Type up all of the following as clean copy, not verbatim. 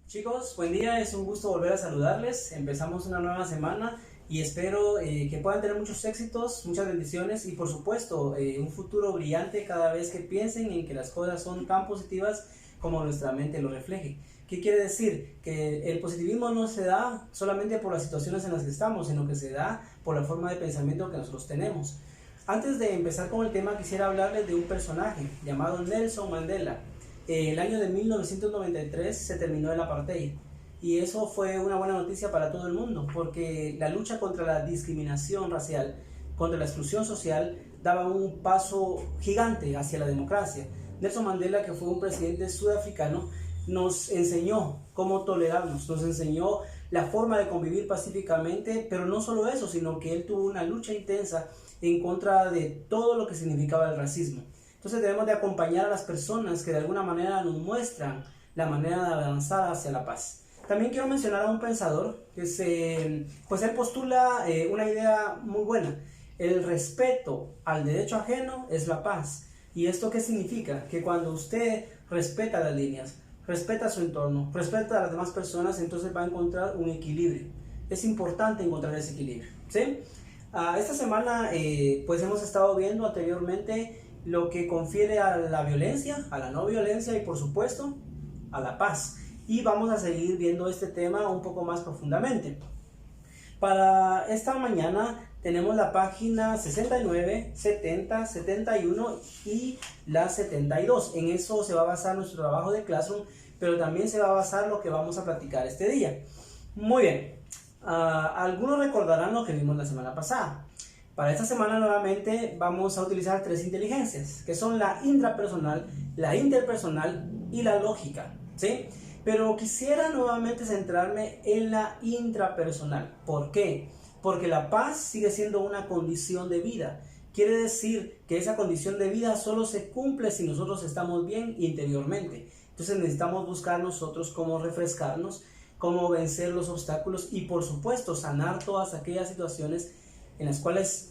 Chicos, buen día, es un gusto volver a saludarles. Empezamos una nueva semana y espero que puedan tener muchos éxitos, muchas bendiciones y por supuesto un futuro brillante cada vez que piensen en que las cosas son tan positivas como nuestra mente lo refleje. ¿Qué quiere decir? Que el positivismo no se da solamente por las situaciones en las que estamos, sino que se da por la forma de pensamiento que nosotros tenemos. Antes de empezar con el tema, quisiera hablarles de un personaje llamado Nelson Mandela. El año de 1993 se terminó el apartheid y eso fue una buena noticia para todo el mundo porque la lucha contra la discriminación racial, contra la exclusión social, daba un paso gigante hacia la democracia. Nelson Mandela, que fue un presidente sudafricano, nos enseñó cómo tolerarnos, nos enseñó la forma de convivir pacíficamente, pero no solo eso, sino que él tuvo una lucha intensa en contra de todo lo que significaba el racismo. Entonces debemos de acompañar a las personas que de alguna manera nos muestran la manera de avanzar hacia la paz. También quiero mencionar a un pensador que él postula una idea muy buena. El respeto al derecho ajeno es la paz. ¿Y esto qué significa? Que cuando usted respeta las líneas, respeta su entorno, respeta a las demás personas, entonces va a encontrar un equilibrio. Es importante encontrar ese equilibrio, ¿sí? Esta semana pues hemos estado viendo anteriormente lo que confiere a la violencia, a la no violencia y por supuesto a la paz. Y vamos a seguir viendo este tema un poco más profundamente. Para esta mañana tenemos la página 69, 70, 71 y la 72. En eso se va a basar nuestro trabajo de Classroom, pero también se va a basar lo que vamos a platicar este día. Muy bien, algunos recordarán lo que vimos la semana pasada. Para esta semana nuevamente vamos a utilizar tres inteligencias, que son la intrapersonal, la interpersonal y la lógica, ¿sí? Pero quisiera nuevamente centrarme en la intrapersonal. ¿Por qué? Porque la paz sigue siendo una condición de vida. Quiere decir que esa condición de vida solo se cumple si nosotros estamos bien interiormente. Entonces necesitamos buscar nosotros cómo refrescarnos, cómo vencer los obstáculos y por supuesto sanar todas aquellas situaciones en las cuales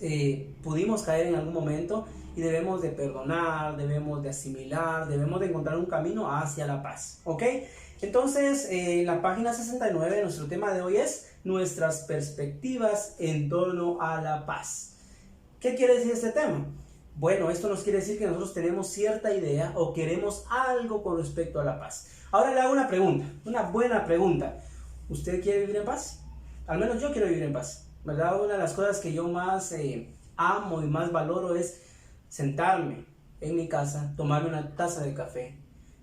pudimos caer en algún momento y debemos de perdonar, debemos de asimilar, debemos de encontrar un camino hacia la paz, ¿ok? Entonces, en la página 69, nuestro tema de hoy es nuestras perspectivas en torno a la paz. ¿Qué quiere decir este tema? Bueno, esto nos quiere decir que nosotros tenemos cierta idea o queremos algo con respecto a la paz. Ahora le hago una pregunta, una buena pregunta. ¿Usted quiere vivir en paz? Al menos yo quiero vivir en paz. ¿Verdad? Una de las cosas que yo más amo y más valoro es sentarme en mi casa, tomarme una taza de café,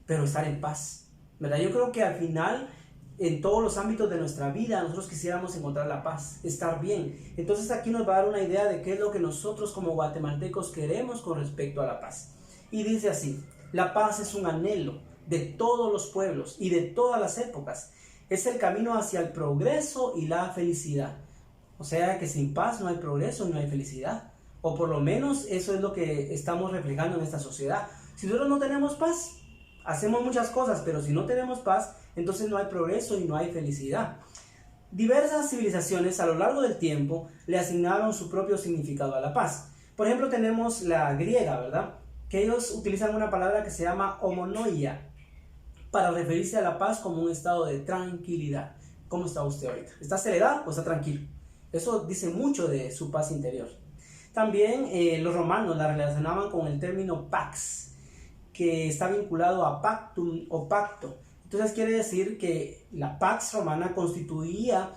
pero estar en paz, ¿verdad? Yo creo que al final, en todos los ámbitos de nuestra vida, nosotros quisiéramos encontrar la paz, estar bien. Entonces aquí nos va a dar una idea de qué es lo que nosotros como guatemaltecos queremos con respecto a la paz. Y dice así: la paz es un anhelo de todos los pueblos y de todas las épocas. Es el camino hacia el progreso y la felicidad. O sea que sin paz no hay progreso, no hay felicidad. O por lo menos eso es lo que estamos reflejando en esta sociedad. Si nosotros no tenemos paz, hacemos muchas cosas, pero si no tenemos paz, entonces no hay progreso y no hay felicidad. Diversas civilizaciones a lo largo del tiempo le asignaron su propio significado a la paz. Por ejemplo, tenemos la griega, ¿verdad? Que ellos utilizan una palabra que se llama homonoia para referirse a la paz como un estado de tranquilidad. ¿Cómo está usted ahorita? ¿Está acelerado o está tranquilo? Eso dice mucho de su paz interior. También los romanos la relacionaban con el término pax, que está vinculado a pactum o pacto. Entonces quiere decir que la pax romana constituía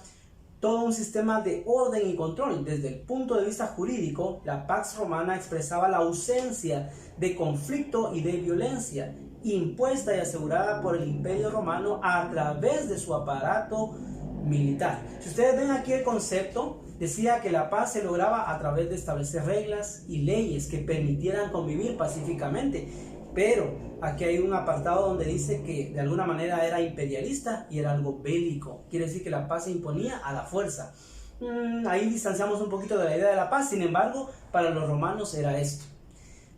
todo un sistema de orden y control. Desde el punto de vista jurídico, la pax romana expresaba la ausencia de conflicto y de violencia, impuesta y asegurada por el Imperio Romano a través de su aparato militar. Si ustedes ven aquí el concepto, decía que la paz se lograba a través de establecer reglas y leyes que permitieran convivir pacíficamente, pero aquí hay un apartado donde dice que de alguna manera era imperialista y era algo bélico. Quiere decir que la paz se imponía a la fuerza. Ahí distanciamos un poquito de la idea de la paz. Sin embargo, para los romanos era esto.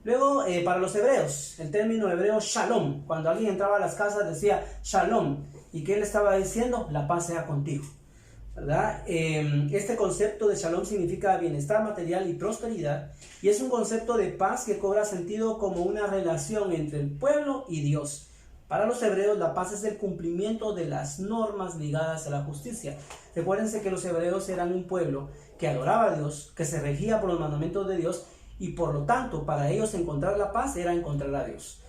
Luego, para los hebreos, el término hebreo shalom, cuando alguien entraba a las casas decía shalom. ¿Y qué le estaba diciendo? La paz sea contigo, ¿verdad? Este concepto de shalom significa bienestar material y prosperidad, y es un concepto de paz que cobra sentido como una relación entre el pueblo y Dios. Para los hebreos la paz es el cumplimiento de las normas ligadas a la justicia. Recuérdense que los hebreos eran un pueblo que adoraba a Dios, que se regía por los mandamientos de Dios y por lo tanto para ellos encontrar la paz era encontrar a Dios.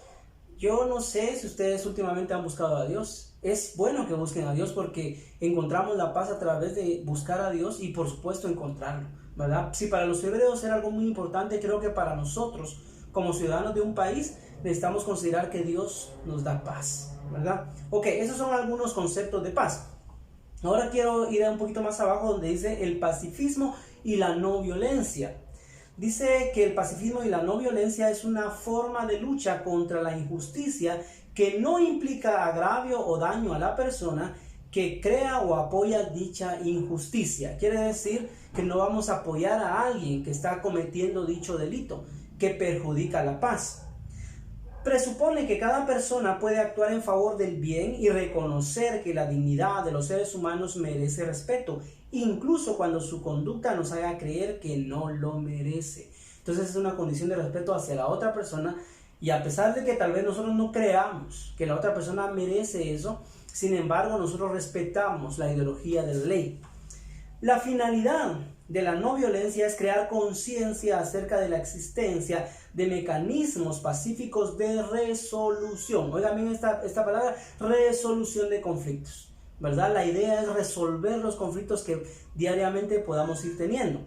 Yo no sé si ustedes últimamente han buscado a Dios. Es bueno que busquen a Dios porque encontramos la paz a través de buscar a Dios y por supuesto encontrarlo, ¿verdad? Si para los hebreos era algo muy importante, creo que para nosotros como ciudadanos de un país necesitamos considerar que Dios nos da paz, ¿verdad? Ok, esos son algunos conceptos de paz. Ahora quiero ir un poquito más abajo donde dice el pacifismo y la no violencia. Dice que el pacifismo y la no violencia es una forma de lucha contra la injusticia que no implica agravio o daño a la persona que crea o apoya dicha injusticia. Quiere decir que no vamos a apoyar a alguien que está cometiendo dicho delito que perjudica la paz. Presupone que cada persona puede actuar en favor del bien y reconocer que la dignidad de los seres humanos merece respeto, incluso cuando su conducta nos haga creer que no lo merece. Entonces es una condición de respeto hacia la otra persona y a pesar de que tal vez nosotros no creamos que la otra persona merece eso, sin embargo nosotros respetamos la ideología de la ley. La finalidad de la no violencia es crear conciencia acerca de la existencia de mecanismos pacíficos de resolución. Oigan bien esta palabra, resolución de conflictos, ¿verdad? La idea es resolver los conflictos que diariamente podamos ir teniendo.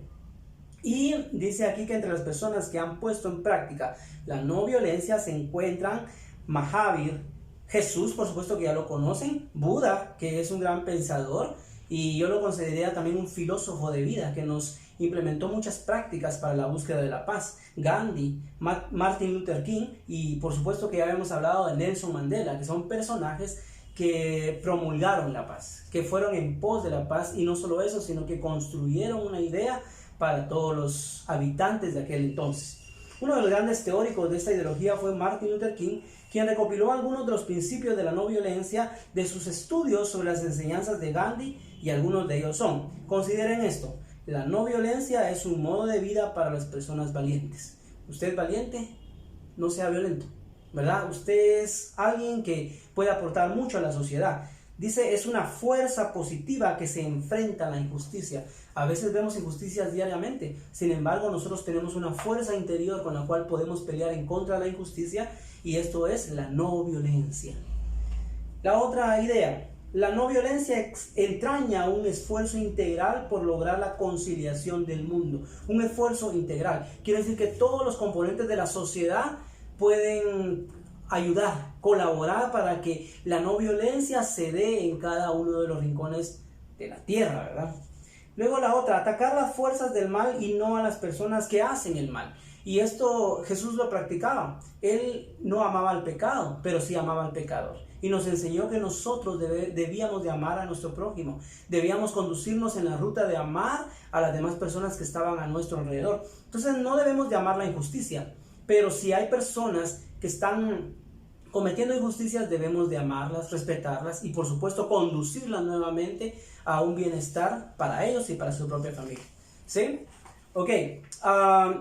Y dice aquí que entre las personas que han puesto en práctica la no violencia se encuentran Mahavir, Jesús, por supuesto que ya lo conocen, Buda, que es un gran pensador, y yo lo consideraría también un filósofo de vida que nos implementó muchas prácticas para la búsqueda de la paz. Gandhi, Martin Luther King y por supuesto que ya habíamos hablado de Nelson Mandela, que son personajes que promulgaron la paz, que fueron en pos de la paz y no solo eso, sino que construyeron una idea para todos los habitantes de aquel entonces. Uno de los grandes teóricos de esta ideología fue Martin Luther King, quien recopiló algunos de los principios de la no violencia de sus estudios sobre las enseñanzas de Gandhi y algunos de ellos son, consideren esto, la no violencia es un modo de vida para las personas valientes. Usted es valiente, no sea violento, ¿verdad? Usted es alguien que puede aportar mucho a la sociedad. Dice, es una fuerza positiva que se enfrenta a la injusticia. A veces vemos injusticias diariamente, sin embargo nosotros tenemos una fuerza interior con la cual podemos pelear en contra de la injusticia y esto es la no violencia. La otra idea, la no violencia entraña un esfuerzo integral por lograr la conciliación del mundo. Un esfuerzo integral. Quiere decir que todos los componentes de la sociedad pueden ayudar, colaborar para que la no violencia se dé en cada uno de los rincones de la tierra, ¿verdad? Luego la otra, atacar las fuerzas del mal y no a las personas que hacen el mal. Y esto Jesús lo practicaba. Él no amaba al pecado, pero sí amaba al pecador. Y nos enseñó que nosotros debíamos de amar a nuestro prójimo. Debíamos conducirnos en la ruta de amar a las demás personas que estaban a nuestro alrededor. Entonces no debemos de amar la injusticia. Pero si hay personas que están cometiendo injusticias, debemos de amarlas, respetarlas y por supuesto conducirlas nuevamente a un bienestar para ellos y para su propia familia. ¿Sí? Ok,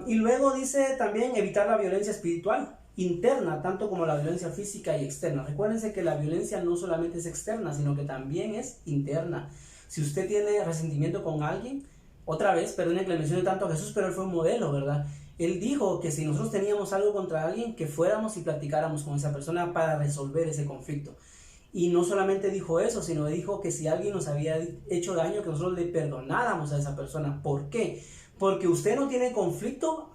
y luego dice también evitar la violencia espiritual interna, tanto como la violencia física y externa. Recuérdense que la violencia no solamente es externa, sino que también es interna. Si usted tiene resentimiento con alguien, otra vez, perdone que le mencione tanto a Jesús, pero él fue un modelo, ¿verdad? Él dijo que si nosotros teníamos algo contra alguien, que fuéramos y platicáramos con esa persona para resolver ese conflicto. Y no solamente dijo eso, sino dijo que si alguien nos había hecho daño, que nosotros le perdonáramos a esa persona. ¿Por qué? Porque usted no tiene conflicto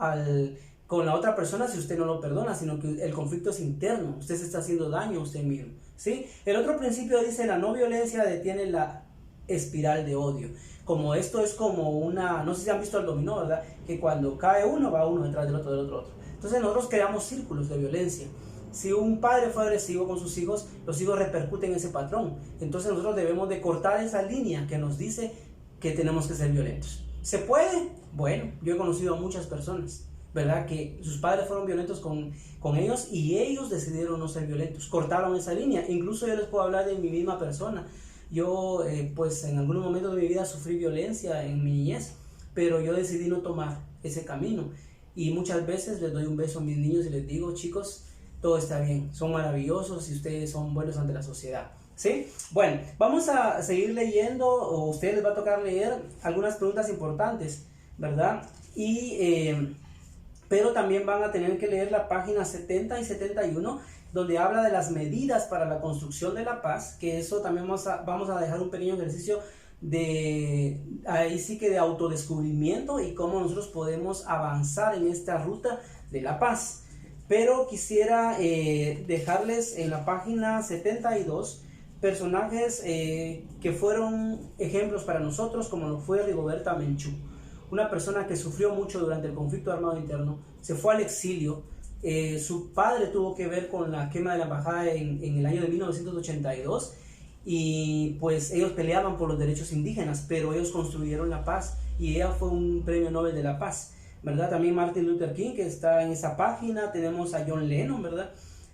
con la otra persona si usted no lo perdona, sino que el conflicto es interno. Usted se está haciendo daño a usted mismo, ¿sí? El otro principio dice, la no violencia detiene la espiral de odio. Como esto es como una, no sé si han visto el dominó, ¿verdad? Que cuando cae uno, va uno detrás del otro, del otro, otro. Entonces nosotros creamos círculos de violencia. Si un padre fue agresivo con sus hijos, los hijos repercuten ese patrón. Entonces nosotros debemos de cortar esa línea que nos dice que tenemos que ser violentos. ¿Se puede? Bueno, yo he conocido a muchas personas, ¿verdad? Que sus padres fueron violentos con ellos y ellos decidieron no ser violentos. Cortaron esa línea. Incluso yo les puedo hablar de mi misma persona. Yo, pues en algunos momentos de mi vida sufrí violencia en mi niñez, pero yo decidí no tomar ese camino. Y muchas veces les doy un beso a mis niños y les digo, chicos, todo está bien, son maravillosos y ustedes son buenos ante la sociedad. ¿Sí? Bueno, vamos a seguir leyendo, o a ustedes les va a tocar leer algunas preguntas importantes, ¿verdad? Pero también van a tener que leer la página 70 y 71, donde habla de las medidas para la construcción de la paz, que eso también vamos a dejar un pequeño ejercicio ahí sí que de autodescubrimiento y cómo nosotros podemos avanzar en esta ruta de la paz. Pero quisiera dejarles en la página 72 personajes que fueron ejemplos para nosotros, como lo fue Rigoberta Menchú, una persona que sufrió mucho durante el conflicto armado interno, se fue al exilio. Su padre tuvo que ver con la quema de la embajada en el año de 1982, y pues ellos peleaban por los derechos indígenas, pero ellos construyeron la paz y ella fue un premio Nobel de la Paz, ¿verdad? También Martin Luther King, que está en esa página. Tenemos a John Lennon, ¿verdad?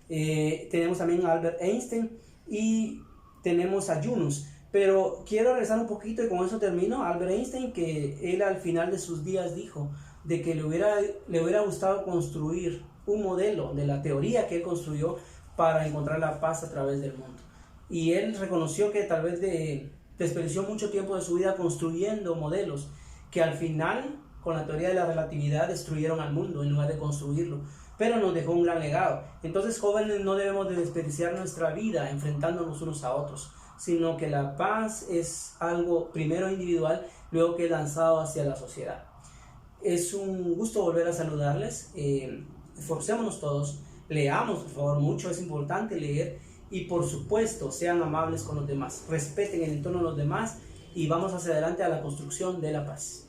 Tenemos también a Albert Einstein y tenemos a Yunus. Pero quiero regresar un poquito y con eso termino. Albert Einstein, que él al final de sus días dijo de que le hubiera gustado construir un modelo de la teoría que él construyó para encontrar la paz a través del mundo. Y él reconoció que tal vez desperdició mucho tiempo de su vida construyendo modelos que al final, con la teoría de la relatividad, destruyeron al mundo en lugar de construirlo. Pero nos dejó un gran legado. Entonces, jóvenes, no debemos de desperdiciar nuestra vida enfrentándonos unos a otros, sino que la paz es algo primero individual, luego que es lanzado hacia la sociedad. Es un gusto volver a saludarles. Esforcémonos todos, leamos por favor mucho, es importante leer, y por supuesto sean amables con los demás, respeten el entorno de los demás y vamos hacia adelante a la construcción de la paz.